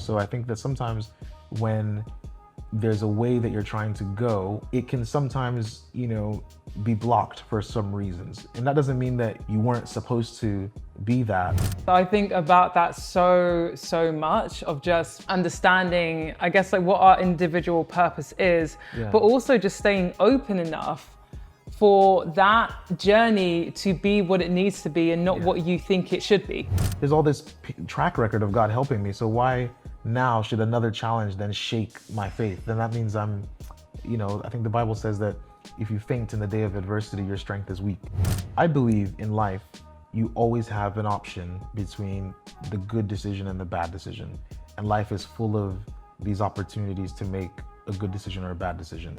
So I think that sometimes when there's a way that you're trying to go, it can sometimes, be blocked for some reasons. And that doesn't mean that you weren't supposed to be that. I think about that so much, of just understanding, I guess, like what our individual purpose is, but also just staying open enough for that journey to be what it needs to be and not what you think it should be. There's all this track record of God helping me, so why now should another challenge then shake my faith? Then that means I think the Bible says that if you faint in the day of adversity, your strength is weak. I believe in life, you always have an option between the good decision and the bad decision. And life is full of these opportunities to make a good decision or a bad decision.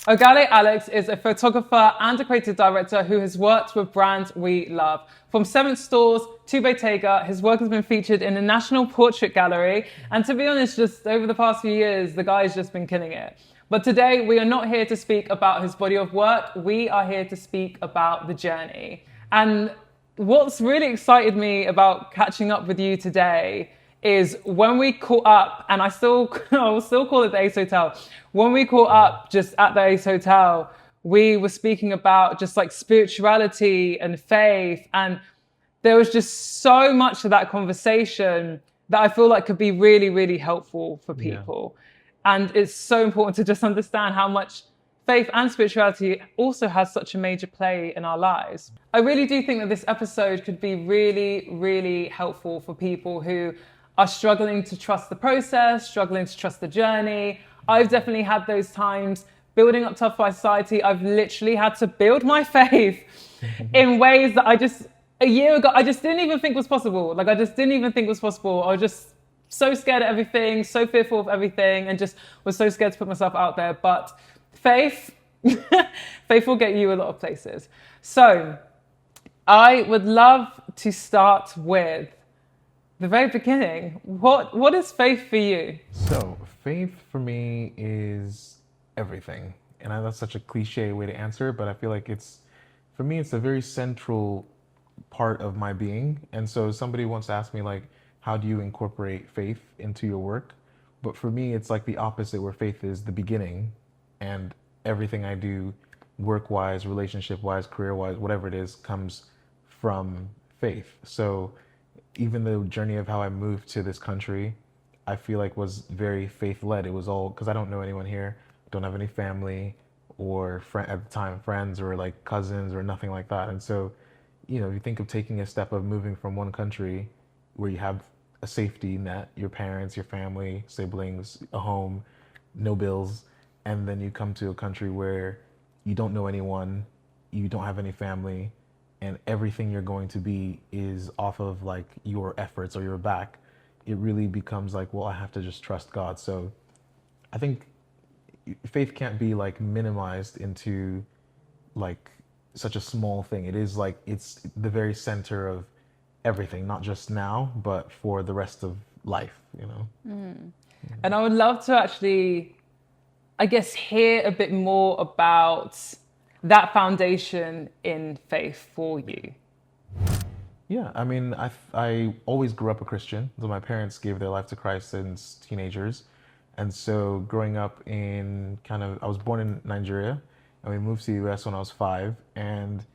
Oghalé Alex is a photographer and a creative director who has worked with brands we love. From 7 stores to Bottega, his work has been featured in the National Portrait Gallery. And to be honest, just over the past few years, the guy's just been killing it. But today, we are not here to speak about his body of work. We are here to speak about the journey. And what's really excited me about catching up with you today is when we caught up, and I will still call it the Ace Hotel. When we caught up just at the Ace Hotel, we were speaking about just like spirituality and faith. And there was just so much of that conversation that I feel like could be really, really helpful for people. Yeah. And it's so important to just understand how much faith and spirituality also has such a major play in our lives. I really do think that this episode could be really, really helpful for people who are struggling to trust the process, struggling to trust the journey. I've definitely had those times. Building up TUFF by Society, I've literally had to build my faith in ways that a year ago, I just didn't even think was possible. I just didn't even think was possible. I was just so scared of everything, so fearful of everything, and just was so scared to put myself out there. But faith, faith will get you a lot of places. So I would love to start with the very beginning. What is faith for you? So faith for me is everything. And that's such a cliche way to answer it, but I feel like for me, it's a very central part of my being. And so somebody once asked me, how do you incorporate faith into your work? But for me, it's like the opposite, where faith is the beginning, and everything I do, work-wise, relationship-wise, career-wise, whatever it is, comes from faith. So even the journey of how I moved to this country, I feel like was very faith-led. It was all because I don't know anyone here, don't have any family or at the time friends or cousins or nothing like that. And so, you think of taking a step of moving from one country where you have a safety net, your parents, your family, siblings, a home, no bills, and then you come to a country where you don't know anyone, you don't have any family, and everything you're going to be is off of your efforts or your back. It really becomes I have to just trust God. So I think faith can't be minimized into such a small thing. It is it's the very center of everything, not just now, but for the rest of life, And I would love to actually, I guess, hear a bit more about that foundation in faith for you. Yeah, I mean, I always grew up a Christian. So my parents gave their life to Christ since teenagers. And so growing up I was born in Nigeria, and we moved to the US when I was 5, and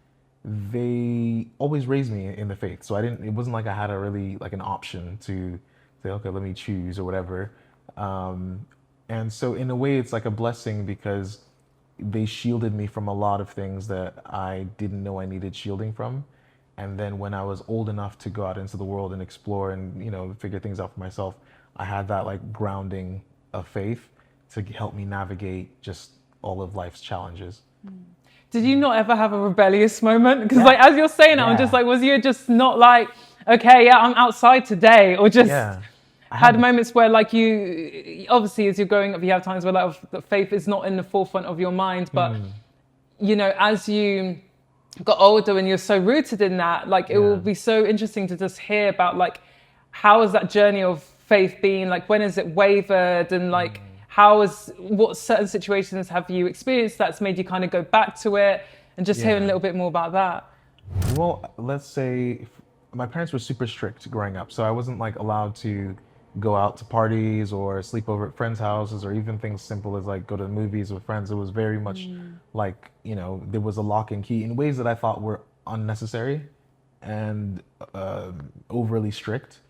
they always raised me in the faith. So it wasn't like I had an option to say, okay, let me choose or whatever. And so in a way, it's like a blessing because they shielded me from a lot of things that I didn't know I needed shielding from. And then when I was old enough to go out into the world and explore and, figure things out for myself, I had that grounding of faith to help me navigate just all of life's challenges. Did you not ever have a rebellious moment? Because as you're saying it, I'm just was you just not okay, yeah, I'm outside today, or just had moments where you, obviously as you're growing up, you have times where faith is not in the forefront of your mind, but as you got older and you're so rooted in that, it will be so interesting to just hear about how has that journey of faith been, when has it wavered, and what certain situations have you experienced that's made you kind of go back to it, and just hearing a little bit more about that. Well, let's say my parents were super strict growing up, so I wasn't like allowed to go out to parties or sleep over at friends' houses or even things simple as like go to the movies with friends. It was very much like, there was a lock and key in ways that I thought were unnecessary and overly strict.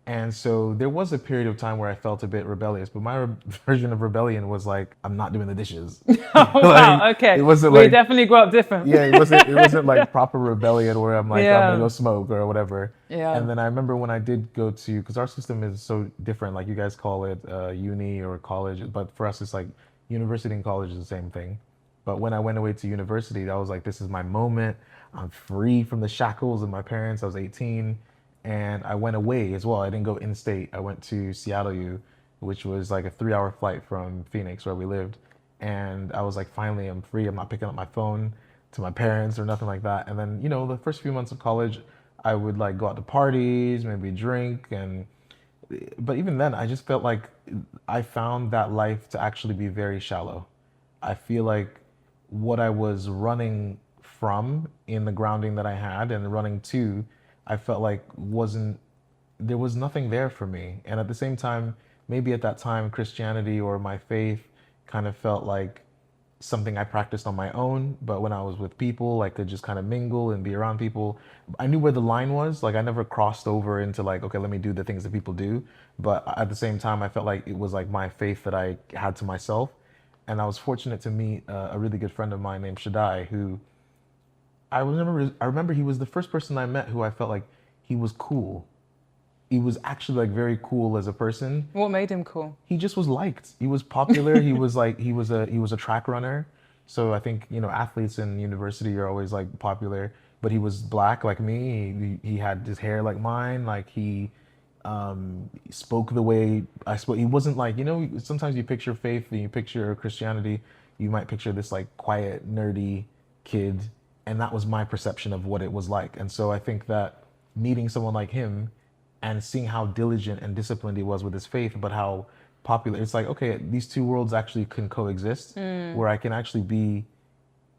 And so there was a period of time where I felt a bit rebellious, but my version of rebellion was like, I'm not doing the dishes. Oh, wow. Like, Okay. it wasn't We like, definitely grew up different. yeah, it wasn't like proper rebellion where I'm like, I'm Yeah. gonna go smoke or whatever. Yeah. And then I remember when I did go to, because our system is so different, like you guys call it uni or college, but for us it's like university and college is the same thing. But when I went away to university, I was like, this is my moment. I'm free from the shackles of my parents. I was 18 and I went away as well. I didn't go in state. I went to Seattle U, which was like a 3-hour flight from Phoenix where we lived. And I was like, finally, I'm free. I'm not picking up my phone to my parents or nothing like that. And then, the first few months of college, I would like go out to parties, maybe drink. But even then, I just felt like I found that life to actually be very shallow. I feel like what I was running from in the grounding that I had and running to, I felt like there was nothing there for me. And at the same time, maybe at that time, Christianity or my faith kind of felt like something I practiced on my own. But when I was with people, I could just kind of mingle and be around people. I knew where the line was. Like I never crossed over into like, okay, let me do the things that people do. But at the same time, I felt like it was like my faith that I had to myself. And I was fortunate to meet a really good friend of mine named Shaddai, who I remember he was the first person I met who I felt like he was cool. He was actually like very cool as a person. What made him cool? He just was liked. He was popular. He was a track runner. So I think, athletes in university are always like popular, but he was black like me. He had his hair like mine. Like he spoke the way I spoke. He wasn't like, sometimes you picture faith and you picture Christianity, you might picture this like quiet, nerdy kid. And that was my perception of what it was like. And so I think that meeting someone like him and seeing how diligent and disciplined he was with his faith, but how popular, it's like, okay, these two worlds actually can coexist, where I can actually be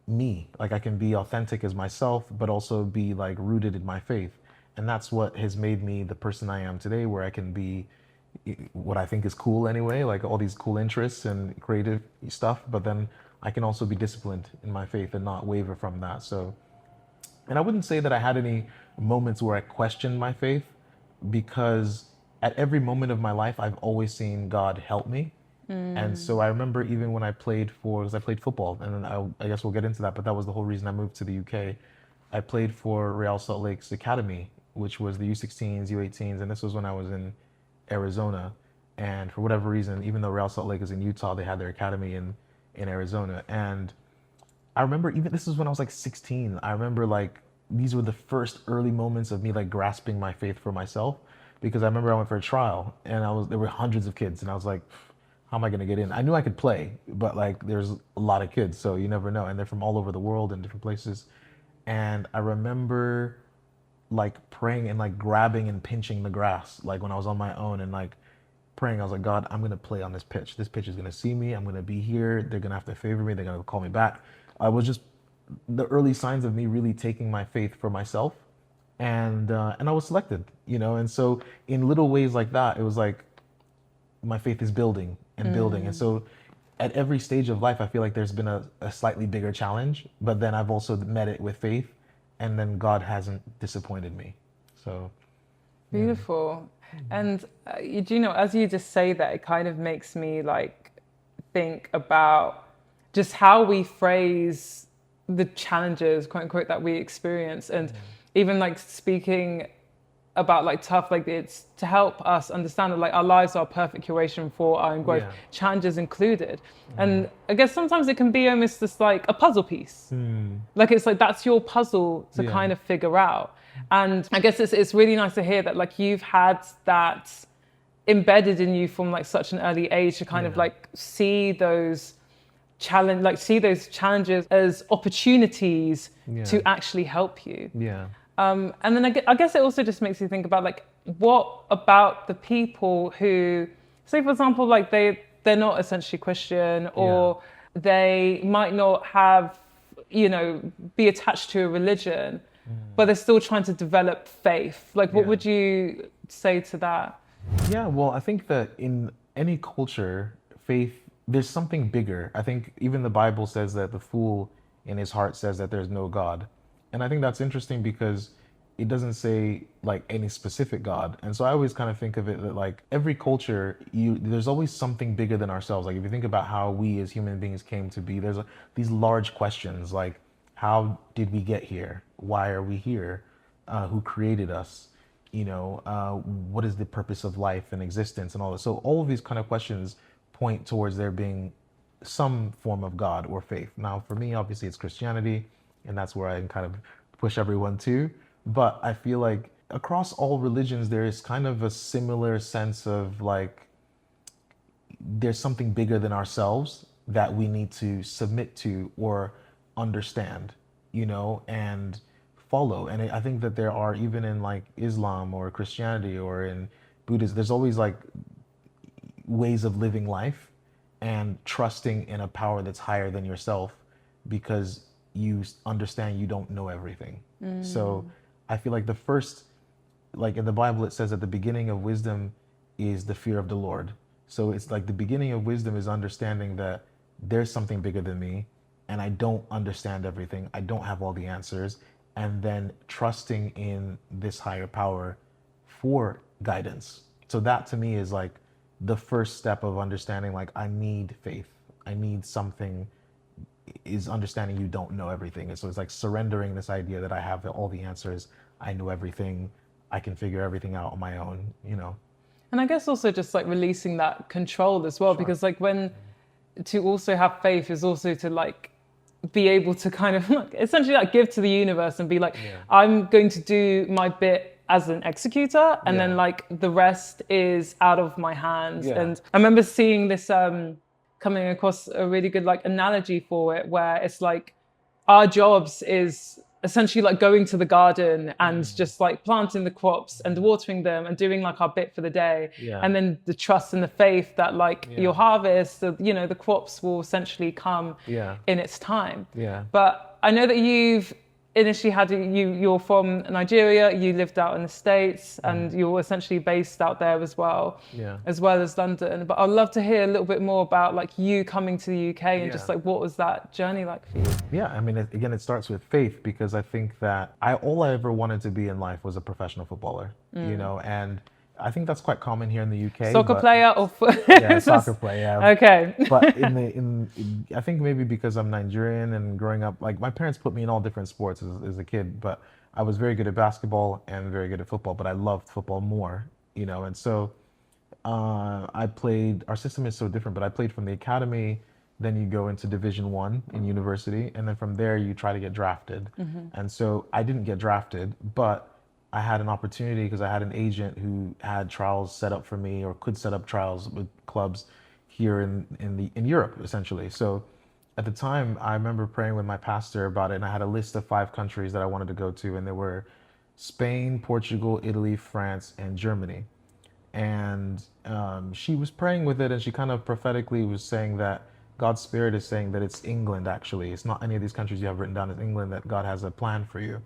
me. Like I can be authentic as myself, but also be like rooted in my faith. And that's what has made me the person I am today, where I can be what I think is cool anyway, like all these cool interests and creative stuff, but then I can also be disciplined in my faith and not waver from that. So, and I wouldn't say that I had any moments where I questioned my faith, because at every moment of my life, I've always seen God help me. And so I remember even when I played because I played football, and then I guess we'll get into that, but that was the whole reason I moved to the UK. I played for Real Salt Lake's academy, which was the U16s, U18s, and this was when I was in Arizona. And for whatever reason, even though Real Salt Lake is in Utah, they had their academy in Arizona. And I remember even this is when I was like 16. I remember like these were the first early moments of me like grasping my faith for myself, because I remember I went for a trial and there were hundreds of kids and I was like, how am I going to get in? I knew I could play, but like there's a lot of kids, so you never know. And they're from all over the world and different places. And I remember like praying and like grabbing and pinching the grass, like when I was on my own, and like praying. I was like, God, I'm going to play on this pitch. This pitch is going to see me. I'm going to be here. They're going to have to favor me. They're going to call me back. I was just the early signs of me really taking my faith for myself. And I was selected, And so in little ways like that, it was like my faith is building and building. And so at every stage of life, I feel like there's been a slightly bigger challenge, but then I've also met it with faith, and then God hasn't disappointed me. So beautiful. And as you just say that, it kind of makes me like think about just how we phrase the challenges, quote unquote, that we experience, and even like speaking about like TUFF, like it's to help us understand that like our lives are a perfect curation for our own growth, challenges included. And I guess sometimes it can be almost just like a puzzle piece. Like it's like that's your puzzle to kind of figure out. And I guess it's really nice to hear that like you've had that embedded in you from like such an early age to kind of like see those challenges as opportunities to actually help you. And then I guess it also just makes you think about like, what about the people who, say for example, like they're not essentially Christian, or they might not have, be attached to a religion, but they're still trying to develop faith. Like, what would you say to that? Yeah, well, I think that in any culture, faith, there's something bigger. I think even the Bible says that the fool in his heart says that there's no God. And I think that's interesting because it doesn't say like any specific God. And so I always kind of think of it that like every culture, there's always something bigger than ourselves. Like if you think about how we as human beings came to be, there's these large questions like, how did we get here? Why are we here? Who created us? You know, what is the purpose of life and existence and all this? So all of these kind of questions point towards there being some form of God or faith. Now, for me, obviously, it's Christianity, and that's where I can kind of push everyone to. But I feel like across all religions, there is kind of a similar sense of like, there's something bigger than ourselves that we need to submit to or understand, you know, and follow. And I think that there are, even in like Islam or Christianity or in Buddhism, there's always like ways of living life and trusting in a power that's higher than yourself because you understand you don't know everything. So I feel like the first, like in the Bible, it says at the beginning of wisdom is the fear of the Lord. So it's like the beginning of wisdom is understanding that there's something bigger than me and I don't understand everything. I don't have all the answers. And then trusting in this higher power for guidance. So that to me is like the first step of understanding, like I need faith. I need something, is understanding you don't know everything. And so it's like surrendering this idea that I have all the answers. I know everything. I can figure everything out on my own, you know. And I guess also just like releasing that control as well, because like when to also have faith is also to like be able to kind of like, essentially like give to the universe and be like, I'm going to do my bit as an executor and then like the rest is out of my hands. And I remember seeing this coming across a really good like analogy for it, where it's like our jobs is essentially like going to the garden and just like planting the crops and watering them and doing like our bit for the day. And then the trust and the faith that like your harvest, you know, the crops will essentially come in its time. But I know that you've initially had, you're from Nigeria, you lived out in the States and you're essentially based out there as well, as well as London. But I'd love to hear a little bit more about like you coming to the UK and just like, what was that journey like for you? Yeah, I mean, again, it starts with faith because I think that all I ever wanted to be in life was a professional footballer, you know, and I think that's quite common here in the UK. Soccer player or soccer player. Okay. But I think maybe because I'm Nigerian and growing up, like my parents put me in all different sports as a kid, but I was very good at basketball and very good at football, but I loved football more, you know, and so I played, our system is so different, but I played from the academy, then you go into Division 1 in university, and then from there you try to get drafted. And so I didn't get drafted, but I had an opportunity because I had an agent who had trials set up for me or could set up trials with clubs here in Europe, essentially. So at the time, I remember praying with my pastor about it, and I had a list of 5 countries that I wanted to go to, and there were Spain, Portugal, Italy, France, and Germany. And she was praying with it, and she kind of prophetically was saying that God's Spirit is saying that it's England, actually. It's not any of these countries you have written down as England, that God has a plan for you.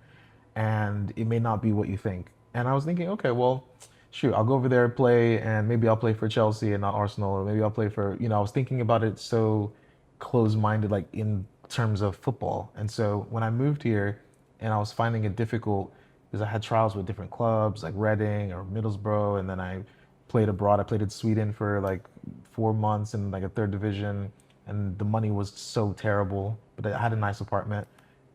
And it may not be what you think. And I was thinking, okay, well, shoot, I'll go over there and play, and maybe I'll play for Chelsea and not Arsenal, or maybe I'll play for, you know, I was thinking about it so closed-minded, like in terms of football. And so when I moved here and I was finding it difficult because I had trials with different clubs like Reading or Middlesbrough, and then I played abroad. I played in Sweden for like 4 months in like a 3rd division, and the money was so terrible, but I had a nice apartment.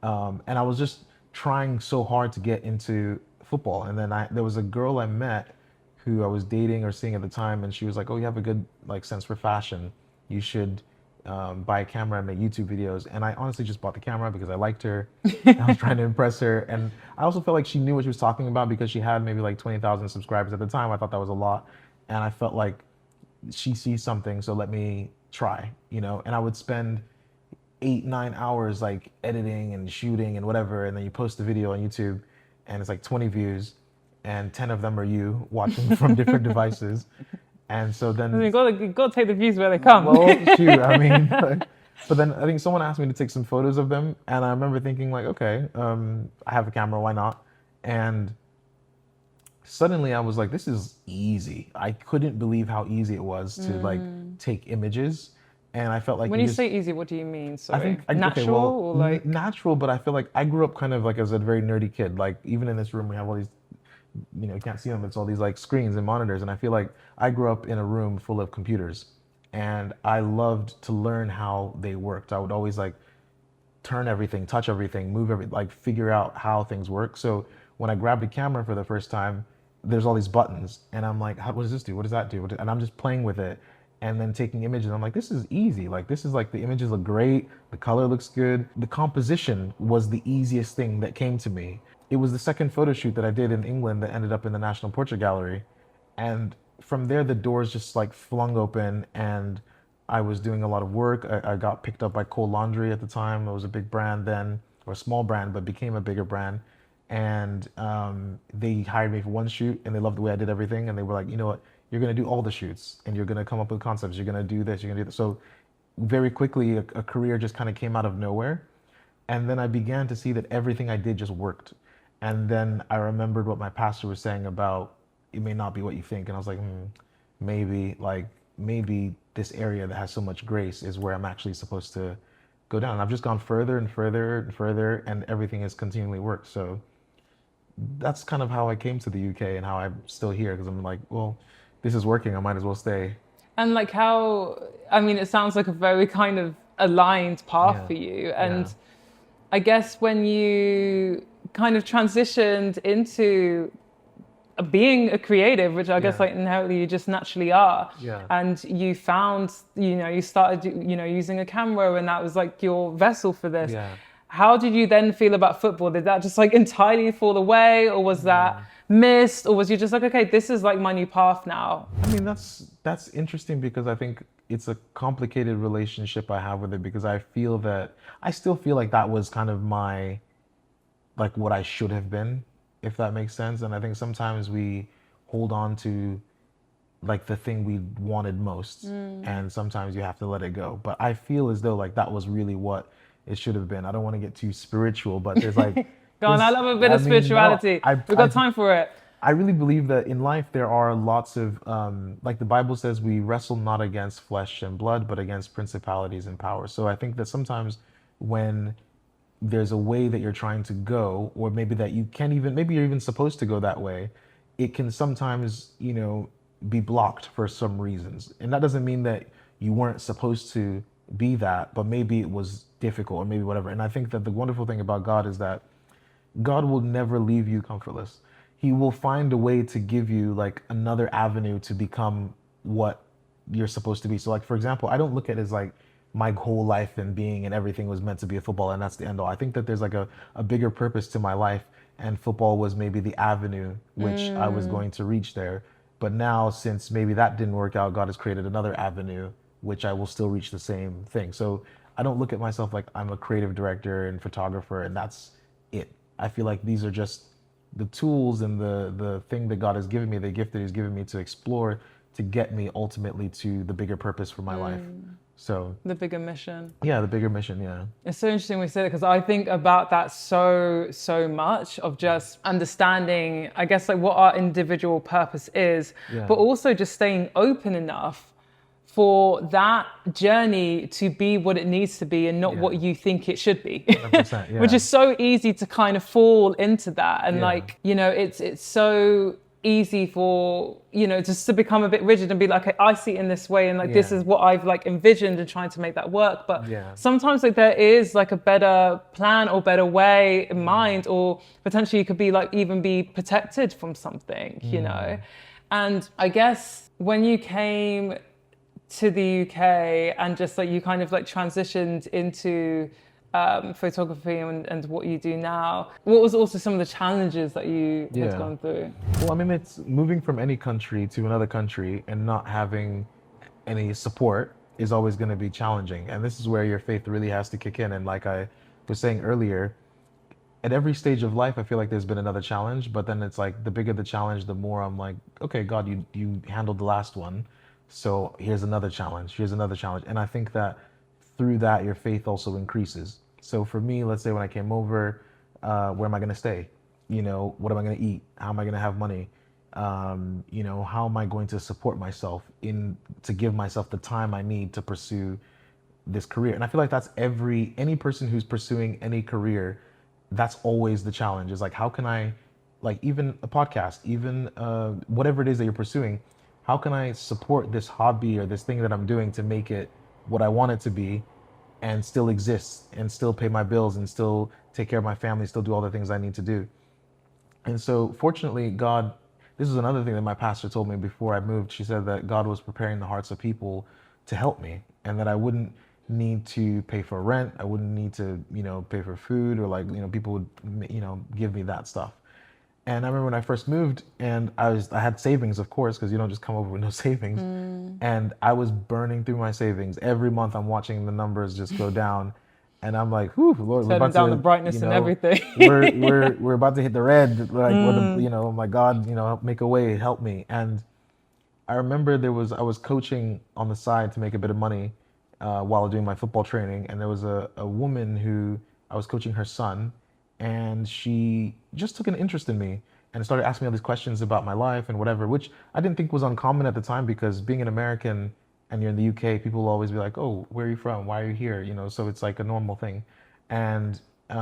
And I was just trying so hard to get into football. And then there was a girl I met who I was dating or seeing at the time, and she was like, oh, you have a good like sense for fashion. You should buy a camera and make YouTube videos. And I honestly just bought the camera because I liked her. I was trying to impress her. And I also felt like she knew what she was talking about because she had maybe like 20,000 subscribers at the time. I thought that was a lot. And I felt like she sees something, so let me try, you know. And I would spend 8-9 hours like editing and shooting and whatever, and then you post the video on YouTube and it's like 20 views and 10 of them are you watching from different devices. And so then you got to take the views where they come. Well, shoot, I mean, But then I think someone asked me to take some photos of them, and I remember thinking like, okay, I have a camera, why not? And suddenly I was like, this is easy. I couldn't believe how easy it was to like take images, and I felt like When you you just say easy, what do you mean? I Sorry. think okay, Natural well, or like? natural, but I feel like I grew up kind of like as a very nerdy kid. Like even in this room, we have all these, you can't see them. It's all these like screens and monitors, and I feel like I grew up in a room full of computers, and I loved to learn how they worked. I would always like turn everything, touch everything, move everything, like figure out how things work. So when I grabbed a camera for the first time, there's all these buttons, and I'm like, what does this do? What does that do? And I'm just playing with it, and then taking images. I'm like, this is easy. Like this is like the images look great, the color looks good. The composition was the easiest thing that came to me. It was the second photo shoot that I did in England that ended up in the National Portrait Gallery, and from there the doors just like flung open, and I was doing a lot of work. I got picked up by Cole Laundry at the time. It was a big brand then, or a small brand, but became a bigger brand. And they hired me for one shoot, and they loved the way I did everything. And they were like, you know what, you're gonna do all the shoots, and you're gonna come up with concepts. You're gonna do this. You're gonna do this. So very quickly, a career just kind of came out of nowhere. And then I began to see that everything I did just worked. And then I remembered what my pastor was saying about it may not be what you think. And I was like, maybe this area that has so much grace is where I'm actually supposed to go down. And I've just gone further and further and further, and everything has continually worked. So that's kind of how I came to the UK and how I'm still here, because I'm like, well, this is working. I might as well stay. And like how, I mean, it sounds like a very kind of aligned path Yeah. for you. And Yeah. I guess when you kind of transitioned into being a creative, which I guess Yeah. like inherently you just naturally are, Yeah. and you found, you started, using a camera, and that was like your vessel for this. Yeah. How did you then feel about football? Did that just like entirely fall away, or was that missed, or was you just like, okay, this is like my new path now? I mean, that's interesting, because I think it's a complicated relationship I have with it, because I still feel like that was kind of my, like what I should have been, if that makes sense. And I think sometimes we hold on to like the thing we wanted most, and sometimes you have to let it go. But I feel as though like that was really what it should have been. I don't want to get too spiritual, but there's like Go on, I love a bit of spirituality. We've got time for it. I really believe that in life there are lots of, like the Bible says, we wrestle not against flesh and blood, but against principalities and powers. So I think that sometimes when there's a way that you're trying to go, or maybe that you can't even, maybe you're even supposed to go that way, it can sometimes, be blocked for some reasons. And that doesn't mean that you weren't supposed to be that, but maybe it was difficult, or maybe whatever. And I think that the wonderful thing about God is that God will never leave you comfortless. He will find a way to give you like another avenue to become what you're supposed to be. So like, for example, I don't look at it as like my whole life and being and everything was meant to be a football and that's the end all. I think that there's like a bigger purpose to my life, and football was maybe the avenue which I was going to reach there. But now, since maybe that didn't work out, God has created another avenue which I will still reach the same thing. So I don't look at myself like I'm a creative director and photographer and that's it. I feel like these are just the tools and the thing that God has given me, the gift that He's given me to explore, to get me ultimately to the bigger purpose for my life. So The bigger mission. yeah, the bigger mission. Yeah. It's so interesting we said it, because I think about that so much, of just understanding, I guess, like what our individual purpose is, Yeah. but also just staying open enough for that journey to be what it needs to be and not Yeah. what you think it should be. 100%, yeah. Which is so easy to kind of fall into that. And Yeah. like, it's so easy for, just to become a bit rigid and be like, okay, I see it in this way, and like this Yeah. is what I've like envisioned and trying to make that work. But Yeah. sometimes like there is like a better plan or better way in mind, or potentially you could be like even be protected from something, And I guess when you came to the UK and just like you kind of like transitioned into photography and what you do now, what was also some of the challenges that you had Yeah. gone through? Well, I mean, it's moving from any country to another country and not having any support is always going to be challenging. And this is where your faith really has to kick in. And like I was saying earlier, at every stage of life, I feel like there's been another challenge, but then it's like the bigger the challenge, the more I'm like, okay, God, you handled the last one. So here's another challenge. Here's another challenge. And I think that through that, your faith also increases. So for me, let's say when I came over, where am I going to stay? You know, what am I going to eat? How am I going to have money? You know, how am I going to support myself to give myself the time I need to pursue this career? And I feel like that's any person who's pursuing any career, that's always the challenge, is like, how can I, like, even a podcast, even whatever it is that you're pursuing, how can I support this hobby or this thing that I'm doing to make it what I want it to be and still exist and still pay my bills and still take care of my family, still do all the things I need to do. And so fortunately, God, this is another thing that my pastor told me before I moved. She said that God was preparing the hearts of people to help me, and that I wouldn't need to pay for rent. I wouldn't need to, you know, pay for food, or like, you know, people would, you know, give me that stuff. And I remember when I first moved, and I had savings, of course, because you don't just come over with no savings. And I was burning through my savings. Every month I'm watching the numbers just go down. And I'm like, whew, Lord, we're about down to, the brightness you and know, everything. we're about to hit the red, like, you know, my God, you know, make a way, help me. And I remember I was coaching on the side to make a bit of money while doing my football training. And there was a woman who I was coaching her son, and she just took an interest in me and started asking me all these questions about my life and whatever, which I didn't think was uncommon at the time, because being an American and you're in the UK, people will always be like, oh, where are you from? Why are you here? You know, so it's like a normal thing. And I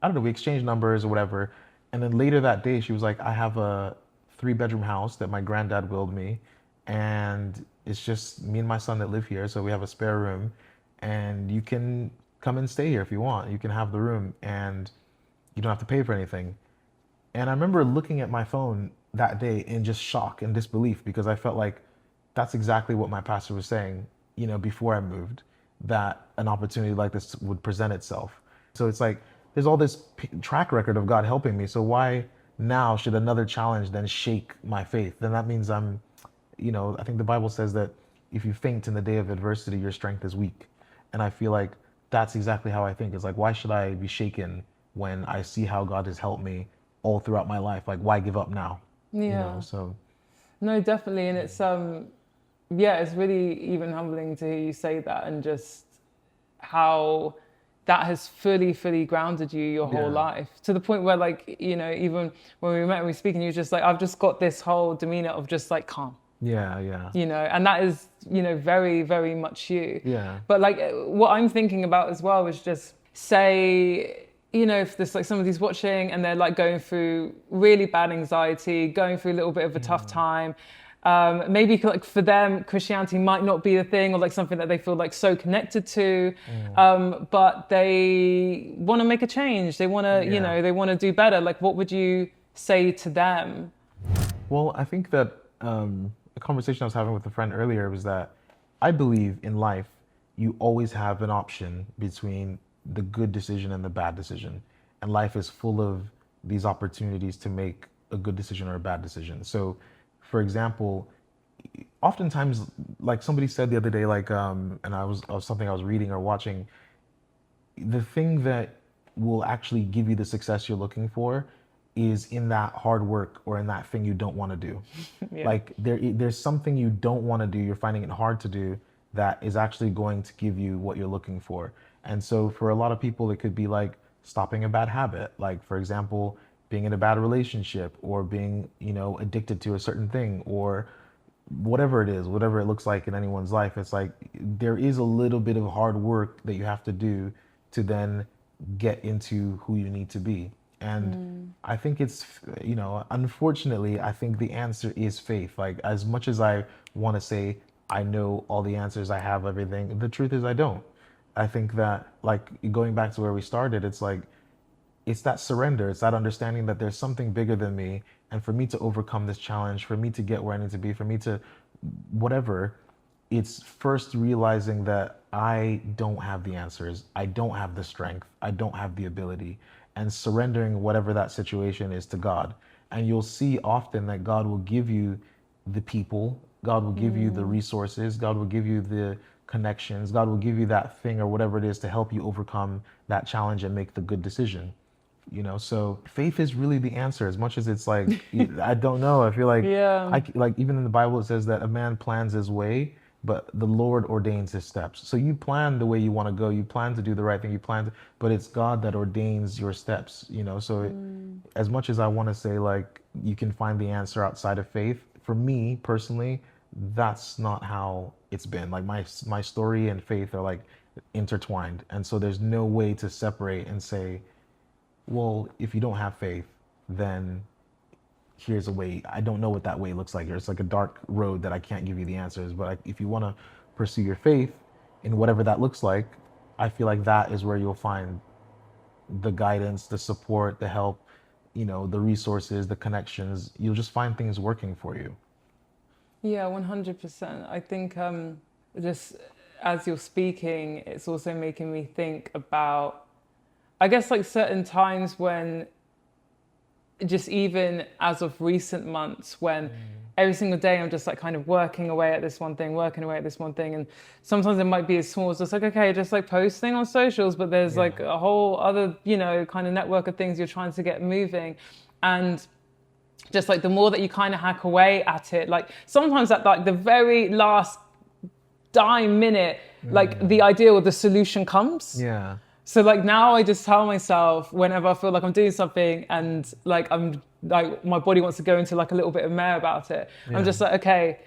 don't know, we exchanged numbers or whatever. And then later that day, she was like, I have a 3-bedroom house that my granddad willed me, and it's just me and my son that live here. So we have a spare room, and you can come and stay here if you want. You can have the room, and you don't have to pay for anything. And I remember looking at my phone that day in just shock and disbelief, because I felt like that's exactly what my pastor was saying, you know, before I moved, that an opportunity like this would present itself. So it's like, there's all this track record of God helping me. So why now should another challenge then shake my faith? Then that means you know, I think the Bible says that if you faint in the day of adversity, your strength is weak. And I feel like that's exactly how I think. It's like, why should I be shaken when I see how God has helped me all throughout my life? Like, why give up now? Yeah. You know, so. No, definitely. And it's, yeah, it's really even humbling to hear you say that, and just how that has fully grounded you your whole life, to the point where, like, you know, even when we met and we were speaking, you're just like, I've just got this whole demeanor of just like calm. Yeah. You know, and that is, you know, very much you. Yeah. But like, what I'm thinking about as well is just, say, you know, if there's like somebody's watching and they're like going through really bad anxiety, going through a little bit of a tough time. Maybe like for them, Christianity might not be the thing, or like something that they feel like so connected to, but they want to make a change. They want to, you know, they want to do better. Like, what would you say to them? Well, I think that a conversation I was having with a friend earlier was that I believe in life, you always have an option between the good decision and the bad decision. And life is full of these opportunities to make a good decision or a bad decision. So, for example, oftentimes, like somebody said the other day, like, and I was something I was reading or watching, the thing that will actually give you the success you're looking for is in that hard work or in that thing you don't want to do. Like there's something you don't want to do, you're finding it hard to do, that is actually going to give you what you're looking for. And so for a lot of people, it could be like stopping a bad habit. Like, for example, being in a bad relationship, or being, you know, addicted to a certain thing, or whatever it is, whatever it looks like in anyone's life. It's like there is a little bit of hard work that you have to do to then get into who you need to be. And I think it's, you know, unfortunately, I think the answer is faith. Like, as much as I want to say I know all the answers, I have everything, the truth is I don't. I think that, like, going back to where we started, it's like, it's that surrender. It's that understanding that there's something bigger than me. And for me to overcome this challenge, for me to get where I need to be, for me to whatever, it's first realizing that I don't have the answers. I don't have the strength. I don't have the ability. And surrendering whatever that situation is to God. And you'll see often that God will give you the people, God will give you the resources, God will give you the connections, God will give you that thing or whatever it is to help you overcome that challenge and make the good decision. You know, so faith is really the answer. As much as it's like, I don't know, I feel like, like even in the Bible, it says that a man plans his way, but the Lord ordains his steps. So you plan the way you want to go, you plan to do the right thing, but it's God that ordains your steps, you know. So as much as I want to say like you can find the answer outside of faith, for me personally, that's not how it's been. Like my story and faith are like intertwined. And so there's no way to separate and say, well, if you don't have faith, then here's a way. I don't know what that way looks like. It's like a dark road that I can't give you the answers. But if you want to pursue your faith in whatever that looks like, I feel like that is where you'll find the guidance, the support, the help, you know, the resources, the connections. You'll just find things working for you. Yeah, 100%. I think just as you're speaking, it's also making me think about, I guess, like certain times when, just even as of recent months, when every single day I'm just like kind of working away at this one thing, and sometimes it might be as small as just like, okay, just like posting on socials, but there's like a whole other, you know, kind of network of things you're trying to get moving. And just like the more that you kind of hack away at it, like sometimes at like the very last dime minute, like the idea or the solution comes. Yeah. So like now I just tell myself whenever I feel like I'm doing something and like I'm like my body wants to go into like a little bit of mare about it. Yeah. I'm just like, okay,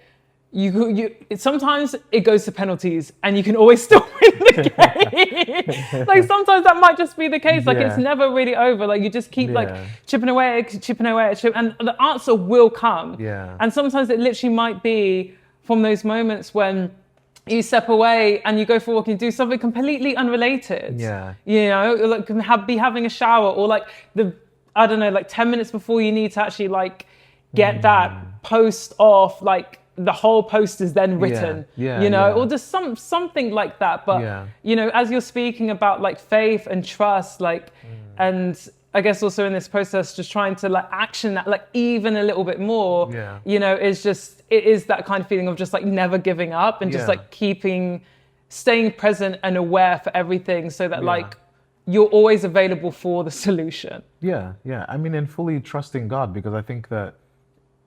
sometimes it goes to penalties and you can always still win the game. Like sometimes that might just be the case. Like it's never really over. Like you just keep like chipping away, and the answer will come. Yeah. And sometimes it literally might be from those moments when you step away and you go for a walk and you do something completely unrelated. Yeah. You know, like be having a shower, or like I don't know, like 10 minutes before you need to actually like get that post off, like the whole post is then written, you know, or just something like that. But, you know, as you're speaking about like faith and trust, like, and I guess also in this process, just trying to like action that like even a little bit more, you know, it is that kind of feeling of just like never giving up and just like staying present and aware for everything, so that like you're always available for the solution. Yeah. I mean, and fully trusting God, because I think that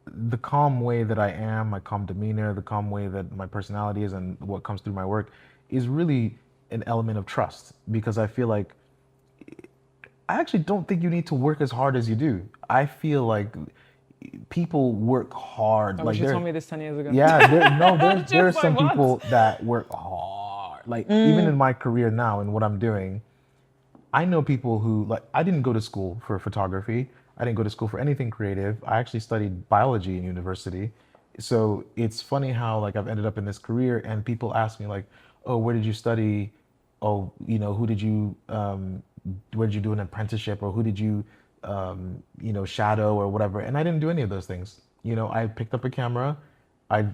the calm way that I am, my calm demeanor, the calm way that my personality is and what comes through my work is really an element of trust, because I feel like I actually don't think you need to work as hard as you do. I feel like people work hard. I like wish you told me this 10 years ago. Yeah, there are some like, people that work hard. Like even in my career now and what I'm doing, I know people who, like, I didn't go to school for photography. I didn't go to school for anything creative. I actually studied biology in university. So it's funny how like I've ended up in this career and people ask me like, oh, where did you study? Oh, you know, where did you do an apprenticeship, or who did you, you know, shadow or whatever? And I didn't do any of those things. You know, I picked up a camera. I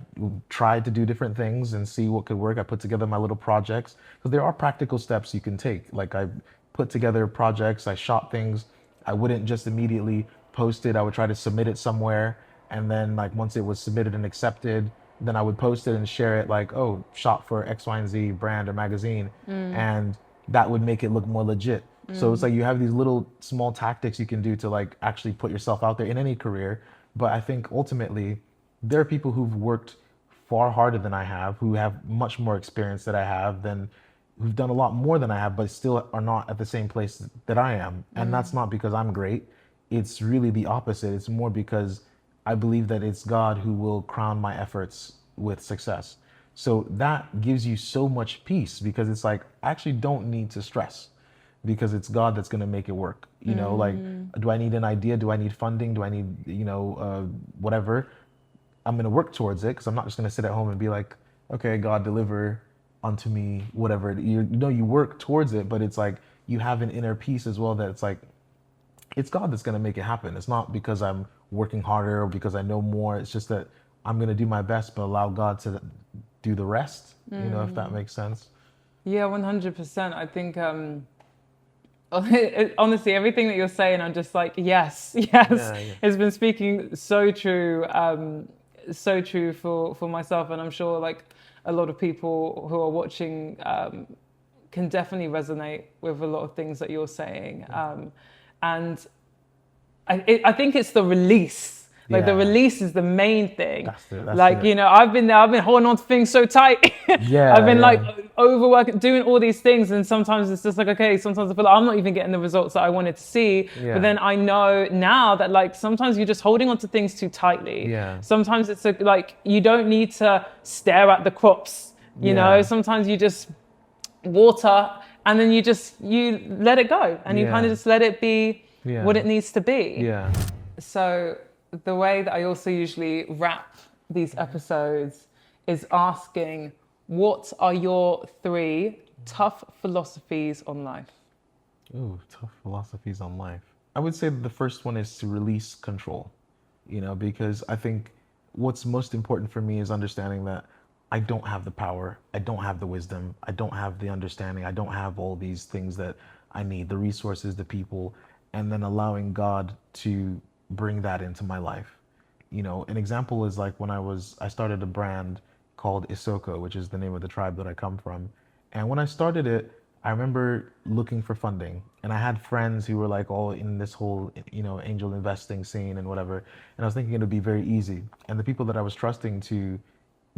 tried to do different things and see what could work. I put together my little projects, because there are practical steps you can take. Like I put together projects, I shot things. I wouldn't just immediately post it. I would try to submit it somewhere. And then like once it was submitted and accepted, then I would post it and share it like, oh, shot for X, Y, and Z brand or magazine. And that would make it look more legit. So it's like you have these little small tactics you can do to like actually put yourself out there in any career. But I think ultimately there are people who've worked far harder than I have, who have much more experience that I have, who've done a lot more than I have, but still are not at the same place that I am. And that's not because I'm great. It's really the opposite. It's more because I believe that it's God who will crown my efforts with success. So that gives you so much peace, because it's like, I actually don't need to stress, because it's God that's going to make it work. You know, like, do I need an idea? Do I need funding? Do I need, you know, whatever? I'm going to work towards it, because I'm not just going to sit at home and be like, okay, God, deliver unto me, whatever. You work towards it, but it's like you have an inner peace as well, that it's like, it's God that's going to make it happen. It's not because I'm working harder or because I know more. It's just that I'm going to do my best, but allow God to do the rest, you know, if that makes sense. Yeah, 100%. I think, honestly, everything that you're saying, I'm just like, yes. It's been speaking so true for myself. And I'm sure like a lot of people who are watching can definitely resonate with a lot of things that you're saying. And I think it's the release. Like the Yeah. release is the main thing. That's Like, it. you know, I've been there, I've been holding on to things so tight. Yeah, I've been like yeah. overworking, doing all these things. And sometimes it's just like, okay, sometimes I feel like I'm not even getting the results that I wanted to see. Yeah. But then I know now that like sometimes you're just holding on to things too tightly. Yeah. Sometimes it's like, you don't need to stare at the crops, you know, Yeah. sometimes you just water and then you let it go and you Yeah. kind of just let it be Yeah. what it needs to be. Yeah. So the way that I also usually wrap these episodes is asking, what are your 3 tough philosophies on life? Ooh, tough philosophies on life. I would say the first one is to release control, because I think what's most important for me is understanding that I don't have the power, I don't have the wisdom, I don't have the understanding, I don't have all these things that I need, the resources, the people, and then allowing God to bring that into my life. An example is like when I started a brand called Isoko, which is the name of the tribe that I come from. And when I started it, I remember looking for funding, and I had friends who were like all in this whole, angel investing scene and whatever. And I was thinking it would be very easy. And the people that I was trusting to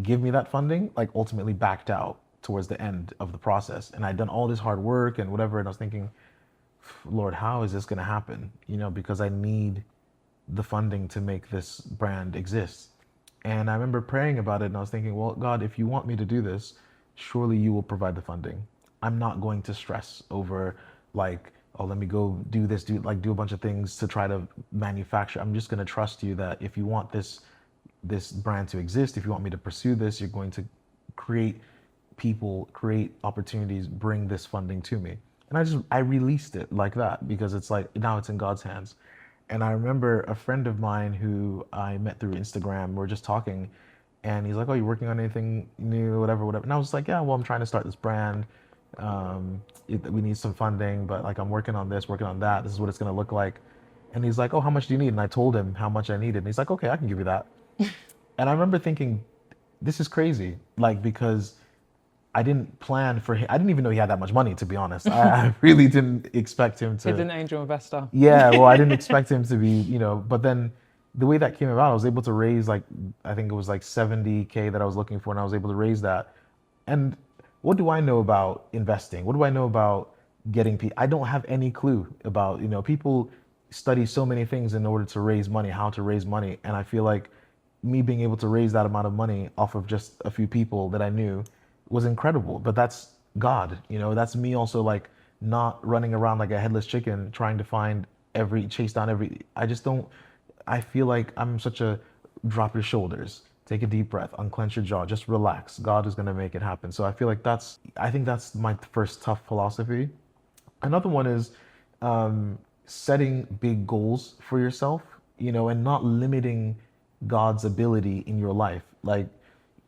give me that funding, like ultimately backed out towards the end of the process. And I'd done all this hard work and whatever. And I was thinking, Lord, how is this going to happen? Because I need the funding to make this brand exist. And I remember praying about it and I was thinking, well, God, if you want me to do this, surely you will provide the funding. I'm not going to stress over like, oh, let me go do this, do a bunch of things to try to manufacture. I'm just going to trust you that if you want this brand to exist, if you want me to pursue this, you're going to create people, create opportunities, bring this funding to me. And I released it like that because it's like now it's in God's hands. And I remember a friend of mine who I met through Instagram, we were just talking, and he's like, oh, you working on anything new, whatever. And I was like, yeah, well, I'm trying to start this brand. We need some funding, but like I'm working on this, working on that. This is what it's going to look like. And he's like, oh, how much do you need? And I told him how much I needed. And he's like, okay, I can give you that. And I remember thinking, this is crazy. Like, because I didn't plan for him. I didn't even know he had that much money, to be honest. I really didn't expect him to. He's an angel investor. Yeah, well, I didn't expect him to be, but then the way that came about, I was able to raise like, I think it was like 70K that I was looking for, and I was able to raise that. And what do I know about investing? What do I know about getting people? I don't have any clue about, people study so many things in order to raise money, how to raise money. And I feel like me being able to raise that amount of money off of just a few people that I knew was incredible. But that's God, that's me also like not running around like a headless chicken trying to chase down every, I feel like I'm such a drop your shoulders, take a deep breath, unclench your jaw, just relax. God is going to make it happen. So I feel like I think that's my first tough philosophy. Another one is setting big goals for yourself, and not limiting God's ability in your life. Like,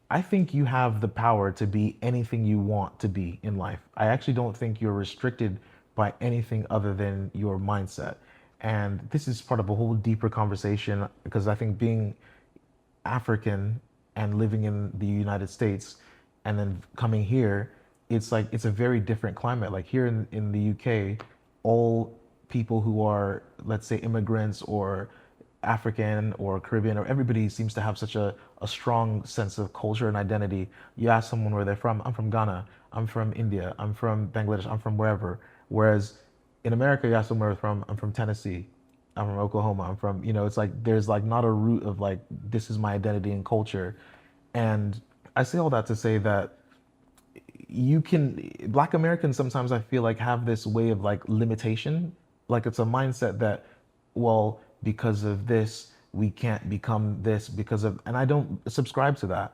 I think you have the power to be anything you want to be in life. I actually don't think you're restricted by anything other than your mindset. And this is part of a whole deeper conversation because I think being African and living in the United States and then coming here, it's a very different climate. Like here in the UK, all people who are, let's say, immigrants or African or Caribbean, or everybody seems to have such a strong sense of culture and identity. You ask someone where they're from, I'm from Ghana, I'm from India, I'm from Bangladesh, I'm from wherever. Whereas in America, you ask someone where they're from, I'm from Tennessee, I'm from Oklahoma, I'm from, it's like there's like not a root of like, this is my identity and culture. And I say all that to say that Black Americans sometimes I feel like have this way of like limitation. Like it's a mindset that, well, because of this, we can't become this and I don't subscribe to that.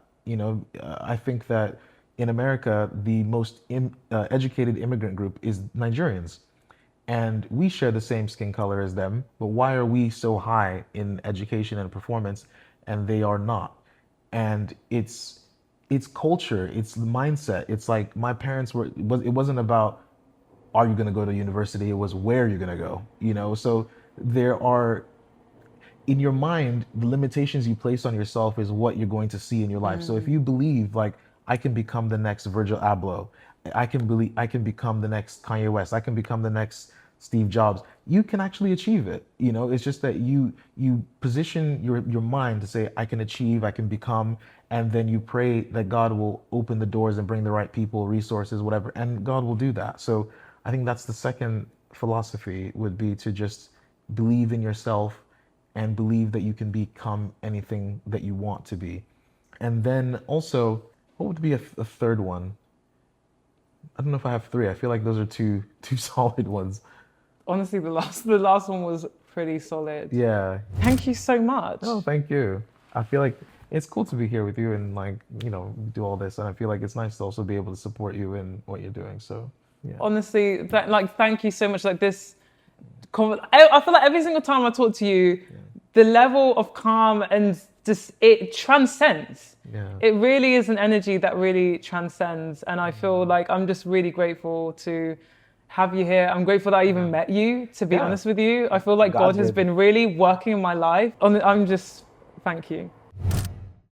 I think that in America, the most educated immigrant group is Nigerians. And we share the same skin color as them, but why are we so high in education and performance and they are not? And it's culture, it's mindset. It's like my parents it wasn't about, are you going to go to university? It was where you're going to go, So there are, in your mind, the limitations you place on yourself is what you're going to see in your life. So if you believe like, I can become the next Virgil Abloh, I can become the next Kanye West, I can become the next Steve Jobs, you can actually achieve it. It's just that you position your mind to say, I can achieve, I can become, and then you pray that God will open the doors and bring the right people, resources, whatever, and God will do that. So I think that's the second philosophy, would be to just believe in yourself and believe that you can become anything that you want to be. And then also, what would be a third one? I don't know if I have three. I feel like those are two solid ones. Honestly, the last one was pretty solid. Yeah. Thank you so much. Oh, thank you. I feel like it's cool to be here with you and do all this. And I feel like it's nice to also be able to support you in what you're doing. So yeah. Honestly, thank you so much. Like this, I feel like every single time I talk to you, the level of calm and just it transcends. Yeah. It really is an energy that really transcends. And I feel like I'm just really grateful to have you here. I'm grateful that I even met you, to be honest with you. I feel like God has been really working in my life. Thank you.